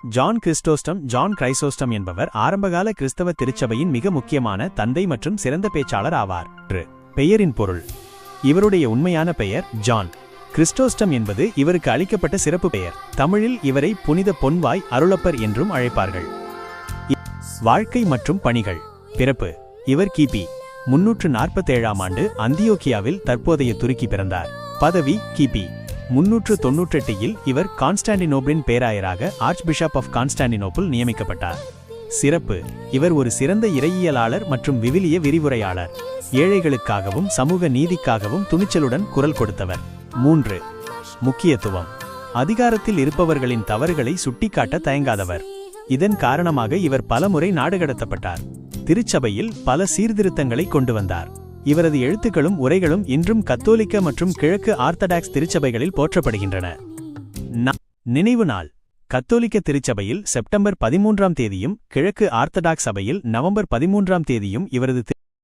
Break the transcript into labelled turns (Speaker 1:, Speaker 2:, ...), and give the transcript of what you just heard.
Speaker 1: John கிரைசோஸ்டம் என்பவர் ஆரம்பகால கிறிஸ்தவ திருச்சபையின் மிக முக்கியமான தந்தை மற்றும் சிறந்த பேச்சாளர் ஆவார். பெயரின் பொருள். இவருடைய உண்மையான பெயர் ஜான் கிறிஸ்டோஸ்டம் என்பது இவருக்கு அளிக்கப்பட்ட சிறப்பு பெயர். தமிழில் இவரை புனித பொன்வாய் அருளப்பர் என்றும் அழைப்பார்கள். வாழ்க்கை மற்றும் பணிகள். பிறப்பு. இவர் கிபி 347ஆம் ஆண்டு அந்தியோக்கியாவில் தற்போதைய துருக்கி பிறந்தார். பதவி கிபி 398இல் இவர் கான்ஸ்டாண்டினோபிளின் பேராயராக ஆர்ச் பிஷப் ஆஃப் கான்ஸ்டாண்டினோபிள் நியமிக்கப்பட்டார். சிறப்பு. இவர் ஒரு சிறந்த இறையியலாளர் மற்றும் விவிலிய விரிவுரையாளர். ஏழைகளுக்காகவும் சமூக நீதிக்காகவும் துணிச்சலுடன் குரல் கொடுத்தவர். 3. முக்கியத்துவம். அதிகாரத்தில் இருப்பவர்களின் தவறுகளை சுட்டிக்காட்ட தயங்காதவர். இதன் காரணமாக இவர் பலமுறை நாடுகடத்தப்பட்டார். திருச்சபையில் பல சீர்திருத்தங்களை கொண்டு வந்தார். இவரது எழுத்துக்களும் உரைகளும் இன்றும் கத்தோலிக்க மற்றும் கிழக்கு ஆர்த்தடாக்ஸ் திருச்சபைகளில் போற்றப்படுகின்றன. நினைவு நாள். கத்தோலிக்க திருச்சபையில் செப்டம்பர் 13ஆம் தேதியும் கிழக்கு ஆர்த்தடாக்ஸ் சபையில் நவம்பர் 13ஆம் தேதியும் இவரது